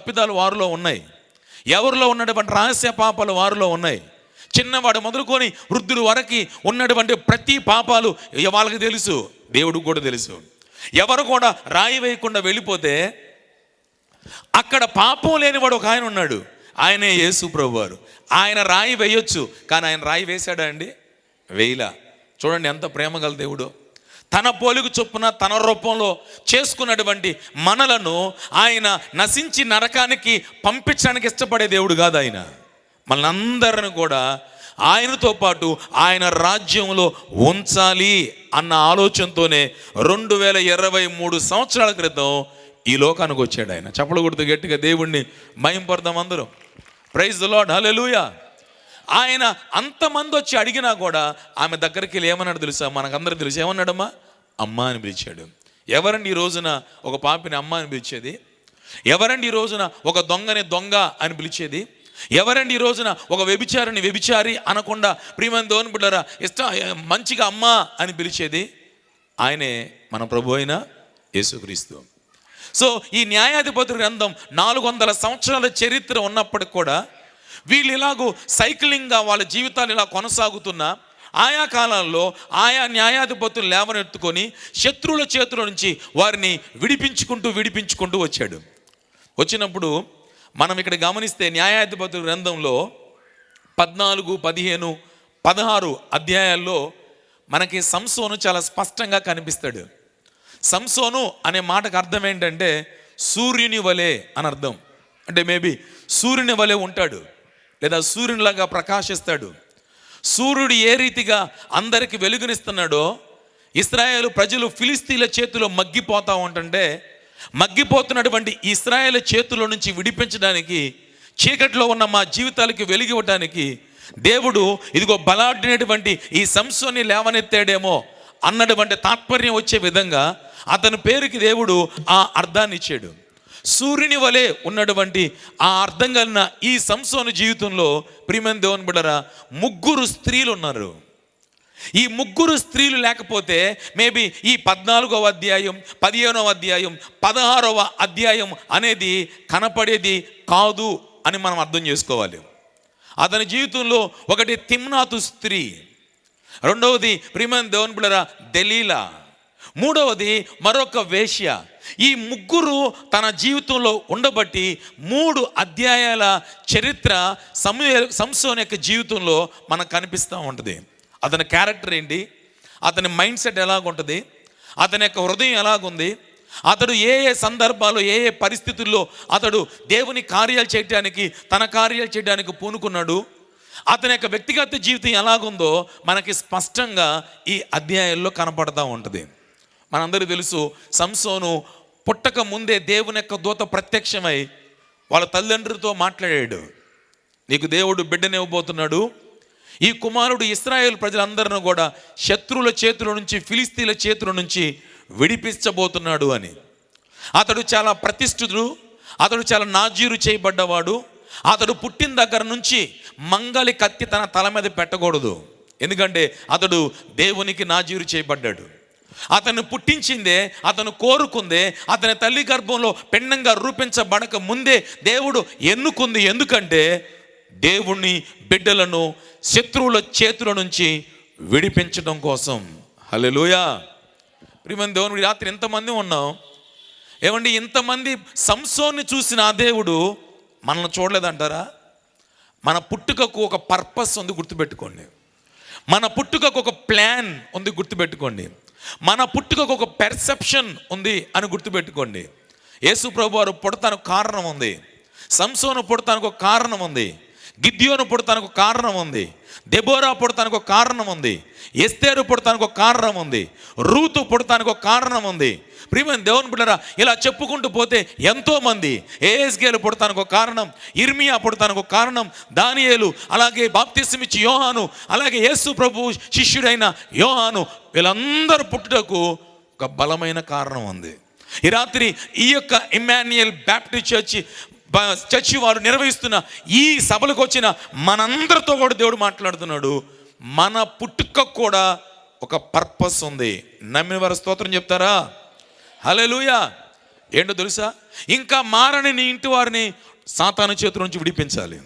తప్పిదాలు వారిలో ఉన్నాయి, ఎవరిలో ఉన్నటువంటి రహస్య పాపాలు వారిలో ఉన్నాయి. చిన్నవాడు మొదలుకొని వృద్ధుల వరకు ఉన్నటువంటి ప్రతి పాపాలు వాళ్ళకి తెలుసు, దేవుడికి కూడా తెలుసు. ఎవరు కూడా రాయి వేయకుండా వెళ్ళిపోతే అక్కడ పాపం లేనివాడు ఒక ఆయన ఉన్నాడు, ఆయనే యేసు ప్రభువారు. ఆయన రాయి వేయొచ్చు, కానీ ఆయన రాయి వేశాడా అండి? వేయలా. చూడండి ఎంత ప్రేమ గల దేవుడు. తన పోలిక చొప్పున తన రూపంలో చేసుకున్నటువంటి మనలను ఆయన నశించి నరకానికి పంపించడానికి ఇష్టపడే దేవుడు కాదు. ఆయన మనందరిని కూడా ఆయనతో పాటు ఆయన రాజ్యంలో ఉంచాలి అన్న ఆలోచనతోనే 2023 సంవత్సరాల క్రితం ఈ లోకానికి వచ్చాడు ఆయన. చప్పలు కొడుతూ గట్టిగా దేవుణ్ణి మహింపడదాం అందరం. ప్రైజ్ ది లార్డ్, హల్లెలూయా. ఆయన అంతమంది వచ్చి అడిగినా కూడా ఆమె దగ్గరికి వెళ్ళి ఏమన్నాడు తెలుసా? మనకందరికి తెలుసు. ఏమన్నాడమ్మా? అమ్మ అని పిలిచాడు. ఎవరండి ఈ రోజున ఒక పాపిని అమ్మ అని పిలిచేది? ఎవరండి ఈ రోజున ఒక దొంగని దొంగ అని పిలిచేది? ఎవరండి ఈ రోజున ఒక వ్యభిచారిని వ్యభిచారి అనకుండా ప్రియమైన దేవుని బిడ్డలారా మంచిగా అమ్మ అని పిలిచేది? ఆయనే మన ప్రభు అయిన యేసుక్రీస్తు. సో ఈ న్యాయాధిపతుల గ్రంథం 400 సంవత్సరాల చరిత్ర ఉన్నప్పటికి కూడా వీళ్ళు ఇలాగూ సైక్లింగ్గా వాళ్ళ జీవితాలు ఇలా కొనసాగుతున్నా ఆయా కాలాల్లో ఆయా న్యాయాధిపతులు లేవనెత్తుకొని శత్రువుల చేతుల నుంచి వారిని విడిపించుకుంటూ వచ్చాడు. వచ్చినప్పుడు మనం ఇక్కడ గమనిస్తే న్యాయాధిపతుల గ్రంథంలో 14, 15, 16 అధ్యాయాల్లో మనకి సంసోను చాలా స్పష్టంగా కనిపిస్తాడు. సంసోను అనే మాటకు అర్థం ఏంటంటే సూర్యుని వలె అని అర్థం. అంటే మేబీ సూర్యుని వలె ఉంటాడు, లేదా సూర్యునిలాగా ప్రకాశిస్తాడు. సూర్యుడు ఏ రీతిగా అందరికి వెలుగునిస్తున్నాడో ఇశ్రాయేలు ప్రజలు ఫిలిస్తీన్ల చేతిలో మగ్గిపోతా ఉంటుంటే మగ్గిపోతున్నటువంటి ఇశ్రాయేల్ చేతిలో నుంచి విడిపించడానికి, చీకట్లో ఉన్న మా జీవితాలకి వెలిగివ్వటానికి దేవుడు ఇదిగో బలాఢ్యునటువంటి ఈ సంసోన్ని లేవనెత్తాడేమో అన్నటువంటి తాత్పర్యం వచ్చే విధంగా అతని పేరుకి దేవుడు ఆ అర్థాన్ని ఇచ్చాడు. సూర్యుని వలె ఉన్నటువంటి ఆ అర్థం కలిగిన ఈ సంసోను జీవితంలో ప్రియమైన దేవుని బిడ్డలారా 3 స్త్రీలు ఉన్నారు. ఈ 3 స్త్రీలు లేకపోతే మేబీ ఈ 14వ అధ్యాయం, 15వ అధ్యాయం, 16వ అధ్యాయం అనేది కనపడేది కాదు అని మనం అర్థం చేసుకోవాలి. అతని జీవితంలో ఒకటి తిమ్నాతు స్త్రీ, రెండవది ప్రియమైన దేవుని బిడ్డలారా దెలీలా, మూడవది మరొక వేశ్య. ఈ 3 తన జీవితంలో ఉండబట్టి 3 అధ్యాయాల చరిత్ర సంసోను యొక్క జీవితంలో మనకు కనిపిస్తూ ఉంటుంది. అతని క్యారెక్టర్ ఏంటి, అతని మైండ్ సెట్ ఎలాగుంటుంది, అతని యొక్క హృదయం ఎలాగుంది, అతడు ఏ ఏ సందర్భాలు ఏ ఏ పరిస్థితుల్లో అతడు దేవుని కార్యాలు చేయడానికి తన కార్యాలు చేయడానికి పూనుకున్నాడు, అతని యొక్క వ్యక్తిగత జీవితం ఎలాగుందో మనకి స్పష్టంగా ఈ అధ్యాయంలో కనపడతా ఉంటుంది. మనందరికీ తెలుసు సంసోను పుట్టక ముందే దేవుని యొక్క దూత ప్రత్యక్షమై వాళ్ళ తల్లిదండ్రులతో మాట్లాడాడు. నీకు దేవుడు బిడ్డనివ్వబోతున్నాడు, ఈ కుమారుడు ఇశ్రాయేలు ప్రజలందరినీ కూడా శత్రువుల చేతుల నుంచి ఫిలిస్తీన్ల చేతుల నుంచి విడిపించబోతున్నాడు అని. అతడు చాలా ప్రతిష్ఠితుడు, అతడు చాలా నాజీరు చేయబడ్డవాడు. అతడు పుట్టిన దగ్గర నుంచి మంగలి కత్తి తన తల మీద పెట్టకూడదు, ఎందుకంటే అతడు దేవునికి నాజీరు చేయబడ్డాడు. అతను పుట్టించిందే, అతను కోరుకుందే, అతని తల్లి గర్భంలో పిండంగా రూపించబడక ముందే దేవుడు ఎన్నుకుంది. ఎందుకంటే దేవుని బిడ్డలను శత్రువుల చేతుల నుంచి విడిపించడం కోసం. హల్లెలూయా. ప్రియమైన దేవుని రాత్రి ఎంతమంది ఉన్నాం ఏమండి? ఇంతమంది సంసోన్ని చూసిన ఆ దేవుడు మనల్ని చూడలేదంటారా? మన పుట్టుకకు ఒక పర్పస్ ఉంది, గుర్తుపెట్టుకోండి. మన పుట్టుకకు ఒక ప్లాన్ ఉంది, గుర్తుపెట్టుకోండి. మన పుట్టుకకు ఒక పెర్సెప్షన్ ఉంది అని గుర్తుపెట్టుకోండి. యేసు ప్రభు వారు పుడతానికి కారణం ఉంది, సంసోను పుడతానికి ఒక కారణం ఉంది, గిద్యోను పుడతానికి ఒక కారణం ఉంది, దెబోరా పుడతానికి ఒక కారణం ఉంది, ఎస్తేరు పుడతానికి ఒక కారణం ఉంది, రూతు పుడతానికి ఒక కారణం ఉంది. ప్రియమైన దేవుని బిడ్డలారా ఇలా చెప్పుకుంటూ పోతే ఎంతోమంది, ఏఎస్గేలు పుడతానికి ఒక కారణం, ఇర్మియా పుడతానికి ఒక కారణం, దానియేలు, అలాగే బాప్తిస్మం ఇచ్చి యోహాను, అలాగే యేసు ప్రభు శిష్యుడైన యోహాను, వీళ్ళందరూ పుట్టుటకు ఒక బలమైన కారణం ఉంది. ఈ రాత్రి ఈ యొక్క ఇమ్మాన్యుయల్ బ్యాప్టిస్ట్ చర్చి వారు నిర్వహిస్తున్న ఈ సభలకు వచ్చిన మనందరితో కూడా దేవుడు మాట్లాడుతున్నాడు. మన పుట్టుక కూడా ఒక పర్పస్ ఉంది. నమ్మిన వారు స్తోత్రం చెప్తారా? హల్లెలూయా. ఏంటో తెలుసా? ఇంకా మారని నీ ఇంటి వారిని సాతాను చేతుల నుంచి విడిపించాలి.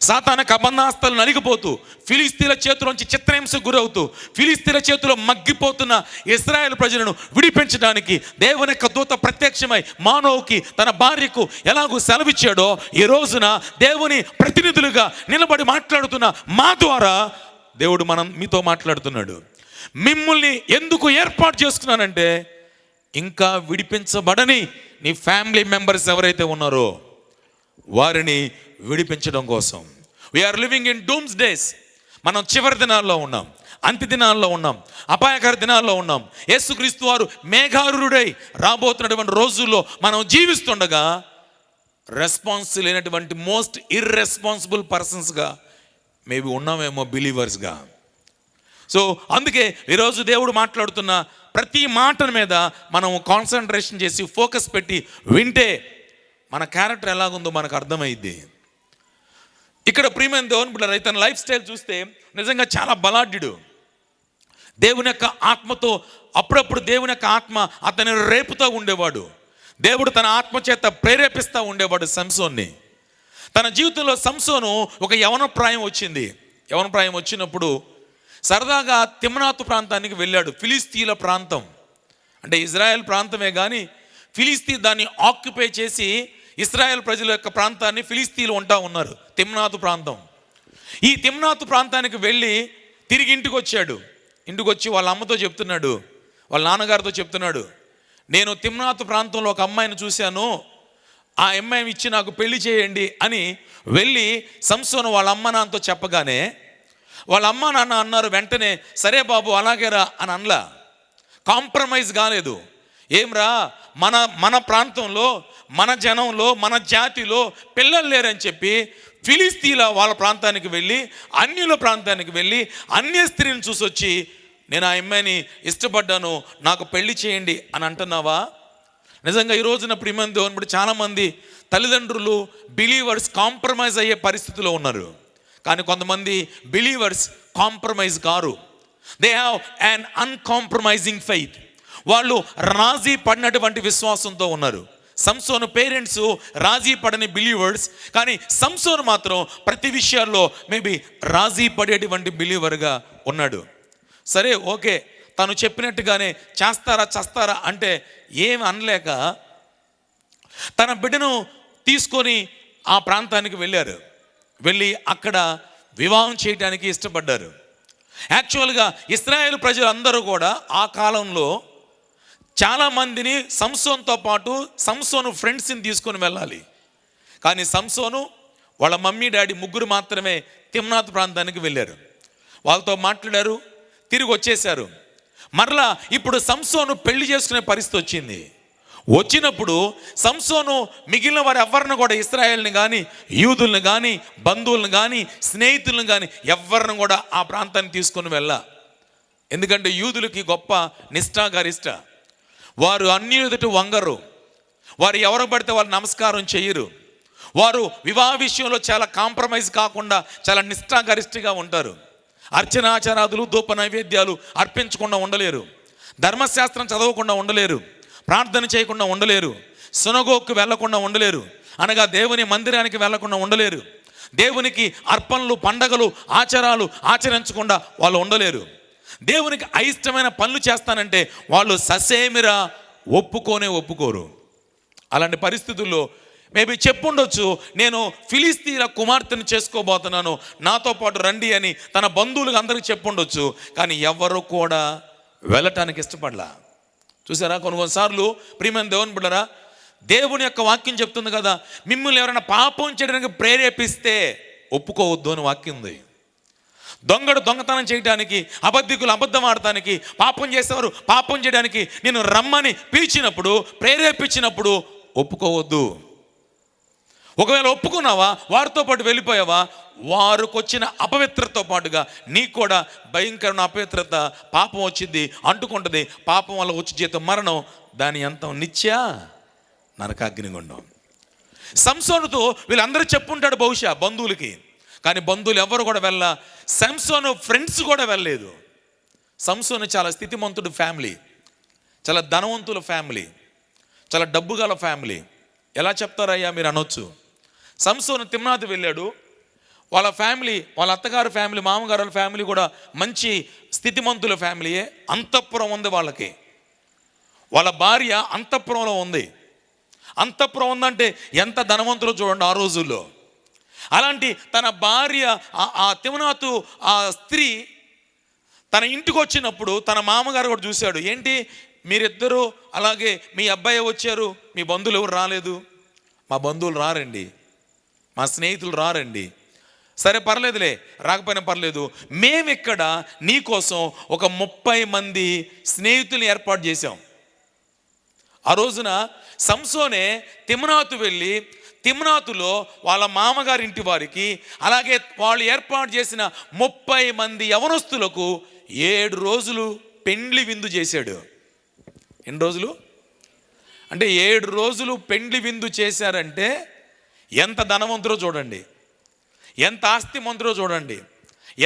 సాతాను కబంధాస్తాలు నలిగిపోతూ, ఫిలిస్తీన్ల చేతుల్లోంచి చిత్రహింసకు గురవుతూ, ఫిలిస్తీన్ల చేతిలో మగ్గిపోతున్న ఇశ్రాయేలు ప్రజలను విడిపించడానికి దేవుని యొక్క దూత ప్రత్యక్షమై మానవుకి తన భార్యకు ఎలాగూ సెలవిచ్చాడో, ఈ రోజున దేవుని ప్రతినిధులుగా నిలబడి మాట్లాడుతున్న మా ద్వారా దేవుడు మీతో మాట్లాడుతున్నాడు. మిమ్మల్ని ఎందుకు ఏర్పాటు చేసుకున్నానంటే, ఇంకా విడిపించబడని నీ ఫ్యామిలీ మెంబర్స్ ఎవరైతే ఉన్నారో వారిని విడిపించడం కోసం. We are living in doom's days. మనం చివరి దినాల్లో ఉన్నాం, అంత్య దినాల్లో ఉన్నాం, అపాయకర దినాల్లో ఉన్నాం. యేసుక్రీస్తు వారు మేఘారుడై రాబోతున్నటువంటి రోజుల్లో మనం జీవిస్తుండగా రెస్పాన్స్ లేనటువంటి మోస్ట్ ఇర్రెస్పాన్సిబుల్ పర్సన్స్గా మేబీ ఉన్నామేమో, బిలీవర్స్గా. సో అందుకే ఈరోజు దేవుడు మాట్లాడుతున్న ప్రతి మాట మీద మనం కాన్సన్ట్రేషన్ చేసి ఫోకస్ పెట్టి వింటే మన క్యారెక్టర్ ఎలాగుందో మనకు అర్థమైద్ది. ఇక్కడ ప్రియమైన దేవుని బిడ్డలారా, తన లైఫ్ స్టైల్ చూస్తే నిజంగా చాలా బలాఢ్యుడు. దేవుని యొక్క ఆత్మతో అప్పుడప్పుడు దేవుని యొక్క ఆత్మ అతని రేపుతూ ఉండేవాడు. దేవుడు తన ఆత్మ చేత ప్రేరేపిస్తూ ఉండేవాడు సంసోన్ని. తన జీవితంలో సంసోను ఒక యవన ప్రాయం వచ్చింది. యవన ప్రాయం వచ్చినప్పుడు సరదాగా తిమ్నాతు ప్రాంతానికి వెళ్ళాడు. ఫిలిస్తీన్ల ప్రాంతం అంటే ఇజ్రాయెల్ ప్రాంతమే, కానీ ఫిలిస్తీన్ దాన్ని ఆక్యుపై చేసి ఇశ్రాయేల్ ప్రజల యొక్క ప్రాంతాన్ని ఫిలిస్తీన్లు ఉంటా ఉన్నారు, తిమ్నాతు ప్రాంతం. ఈ తిమ్నాతు ప్రాంతానికి వెళ్ళి తిరిగి ఇంటికి వచ్చాడు. ఇంటికి వచ్చి వాళ్ళ అమ్మతో చెప్తున్నాడు, వాళ్ళ నాన్నగారితో చెప్తున్నాడు, నేను తిమ్నాతు ప్రాంతంలో ఒక అమ్మాయిని చూశాను, ఆ అమ్మాయిని ఇచ్చి నాకు పెళ్లి చేయండి అని వెళ్ళి సంసోను వాళ్ళ అమ్మ నాన్నతో చెప్పగానే వాళ్ళ అమ్మ నాన్న అన్నారు వెంటనే, సరే బాబు అలాగేరా అని అనలా. కాంప్రమైజ్ కాలేదు. ఏమ్రా, మన ప్రాంతంలో, మన జనంలో, మన జాతిలో పిల్లలు లేరని చెప్పి ఫిలిస్తీన్ల వాళ్ళ ప్రాంతానికి వెళ్ళి, అన్యుల ప్రాంతానికి వెళ్ళి అన్య స్త్రీని చూసొచ్చి నేను ఆ అమ్మాయిని ఇష్టపడ్డాను, నాకు పెళ్లి చేయండి అని అంటున్నావా? నిజంగా ఈ రోజున ప్రియమైన దేవుని బిడ్డ చాలామంది తల్లిదండ్రులు బిలీవర్స్ కాంప్రమైజ్ అయ్యే పరిస్థితిలో ఉన్నారు. కానీ కొంతమంది believers compromise car. They have an uncompromising faith. వాళ్ళు రాజీ పడినటువంటి విశ్వాసంతో ఉన్నారు. సంసోను పేరెంట్స్ రాజీ పడని బిలీవర్స్, కానీ సంసోను మాత్రం ప్రతి విషయాల్లో మేబీ రాజీ పడేటువంటి బిలీవర్గా ఉన్నాడు. సరే ఓకే, తను చెప్పినట్టుగానే చేస్తారా అంటే ఏమి అనలేక తన బిడ్డను తీసుకొని ఆ ప్రాంతానికి వెళ్ళారు. వెళ్ళి అక్కడ వివాహం చేయడానికి ఇష్టపడ్డారు. యాక్చువల్గా ఇశ్రాయేలు ప్రజలందరూ కూడా ఆ కాలంలో చాలామందిని సంసోన్తో పాటు సంసోను ఫ్రెండ్స్ని తీసుకొని వెళ్ళాలి. కానీ సంసోను వాళ్ళ మమ్మీ డాడీ ముగ్గురు మాత్రమే తిమ్నాతు ప్రాంతానికి వెళ్ళారు. వాళ్ళతో మాట్లాడారు, తిరిగి వచ్చేశారు. మరలా ఇప్పుడు సంసోను పెళ్లి చేసుకునే పరిస్థితి వచ్చింది. వచ్చినప్పుడు సంసోను మిగిలిన వారు ఎవరిని కూడా, ఇశ్రాయేల్ని కానీ, యూదుల్ని కానీ, బంధువులను కానీ, స్నేహితులను కానీ ఎవరిని కూడా ఆ ప్రాంతాన్ని తీసుకొని వెళ్ళా. ఎందుకంటే యూదులకి గొప్ప నిష్ఠాగరిష్ట. వారు అన్ని ఎదుటి వంగరు. వారు ఎవరు పడితే వాళ్ళు నమస్కారం చేయరు. వారు వివాహ విషయంలో చాలా కాంప్రమైజ్ కాకుండా చాలా నిష్ఠాగరిష్ఠగా ఉంటారు. అర్చనాచారాదులు, ధూప నైవేద్యాలు అర్పించకుండా ఉండలేరు. ధర్మశాస్త్రం చదవకుండా ఉండలేరు. ప్రార్థన చేయకుండా ఉండలేరు. సునగోకు వెళ్లకుండా ఉండలేరు. అనగా దేవుని మందిరానికి వెళ్లకుండా ఉండలేరు. దేవునికి అర్పణలు, పండగలు, ఆచారాలు ఆచరించకుండా వాళ్ళు ఉండలేరు. దేవునికి అయిష్టమైన పనులు చేస్తానంటే వాళ్ళు ససేమిరా ఒప్పుకోరు. అలాంటి పరిస్థితుల్లో మేబీ చెప్పుండొచ్చు, నేను ఫిలిస్తీన్ల కుమార్తెను చేసుకోబోతున్నాను, నాతో పాటు రండి అని తన బంధువులకు అందరికీ చెప్పుండొచ్చు. కానీ ఎవరు కూడా వెళ్ళటానికి ఇష్టపడలా. చూసారా, కొన్నిసార్లు ప్రియమైన దేవుని బిడ్డలారా, దేవుని యొక్క వాక్యం చెప్తుంది కదా, మిమ్మల్ని ఎవరైనా పాపం చేయడానికి ప్రేరేపిస్తే ఒప్పుకోవద్దు అని వాక్యం ఉంది. దొంగతనం చేయడానికి, అబద్ధికులు అబద్ధం ఆడటానికి, పాపం చేసేవారు పాపం చేయడానికి నేను రమ్మని పిలిచినప్పుడు, ప్రేరేపించినప్పుడు ఒప్పుకోవద్దు. ఒకవేళ ఒప్పుకున్నావా, వారితో పాటు వెళ్ళిపోయావా, వారికి వచ్చిన అపవిత్రతతో పాటుగా నీకు కూడా భయంకరమైన అపవిత్రత, పాపం వచ్చింది, అంటుకుంటుంది. పాపం వల్ల వచ్చి జీతం మరణం, దాని అంతం నిత్య నరకాగ్నిగుండం. సంసోనుతో వీళ్ళందరూ చెప్పుంటాడు బహుశా బంధువులకి, కానీ బంధువులు ఎవరు కూడా వెళ్ళా. సంసోను ఫ్రెండ్స్ కూడా వెళ్ళలేదు. సంసోను చాలా స్థితిమంతుడు ఫ్యామిలీ, చాలా ధనవంతుల ఫ్యామిలీ, చాలా డబ్బు గల ఫ్యామిలీ. ఎలా చెప్తారయ్యా మీరు అనొచ్చు. సంసోను తిమ్నాతు వెళ్ళాడు. వాళ్ళ ఫ్యామిలీ, వాళ్ళ అత్తగారు ఫ్యామిలీ, మామగారు ఫ్యామిలీ కూడా మంచి స్థితిమంతుల ఫ్యామిలీయే. అంతఃపురం ఉంది వాళ్ళకి. వాళ్ళ భార్య అంతఃపురంలో ఉంది. అంతఃపురం ఉందంటే ఎంత ధనవంతులో చూడండి ఆ రోజుల్లో. అలాంటి తన భార్య ఆ తిమ్నాతు ఆ స్త్రీ తన ఇంటికి వచ్చినప్పుడు తన మామగారు కూడా చూశాడు. ఏంటి మీరిద్దరూ అలాగే, మీ అబ్బాయి వచ్చారు, మీ బంధువులు ఎవరు రాలేదు? మా బంధువులు రారండి, మా స్నేహితులు రారండి. సరే పర్లేదులే, రాకపోయినా పర్లేదు, మేమిక్కడ నీకోసం ఒక 30 మంది స్నేహితుల్ని ఏర్పాటు చేశాం. ఆ రోజున సంసోనే తిమ్నాతు వెళ్ళి తిమ్నాతులో వాళ్ళ మామగారి ఇంటి వారికి, అలాగే వాళ్ళు ఏర్పాటు చేసిన 30 మంది యవనస్తులకు 7 రోజులు పెండ్లి విందు చేశాడు. ఎన్ని రోజులు అంటే 7 రోజులు పెండ్లి విందు చేశారంటే ఎంత ధనవంతులో చూడండి, ఎంత ఆస్తిమంతులో చూడండి,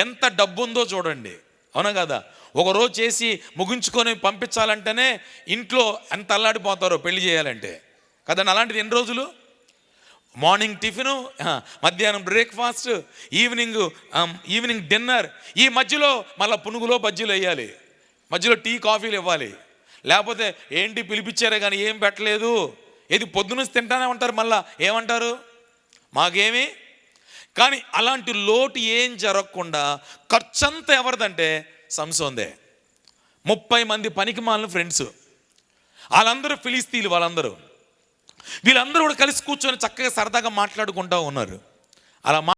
ఎంత డబ్బు ఉందో చూడండి. అవునా కదా? ఒకరోజు చేసి ముగించుకొని పంపించాలంటేనే ఇంట్లో ఎంత అల్లాడిపోతారో పెళ్లి చేయాలంటే కదండి. అలాంటిది ఎన్ని రోజులు? మార్నింగ్ టిఫిను, మధ్యాహ్నం బ్రేక్ఫాస్ట్, ఈవినింగ్ డిన్నర్, ఈ మధ్యలో మళ్ళీ పునుగులో బజ్జీలు వేయాలి, మధ్యలో టీ కాఫీలు ఇవ్వాలి. లేకపోతే ఏంటి పిలిపించారే కానీ ఏం పెట్టలేదు, ఏది పొద్దున తింటానే ఉంటారు, మళ్ళా ఏమంటారు మాకేమి. కానీ అలాంటి లోటు ఏం జరగకుండా ఖర్చంతా ఎవరిదంటే సంసోన్దే. 30 మంది పనికి మాలిన ఫ్రెండ్స్, వాళ్ళందరూ ఫిలిస్తీన్లు, వీళ్ళందరూ కూడా కలిసి కూర్చొని చక్కగా సరదాగా మాట్లాడుకుంటూ ఉన్నారు. అలా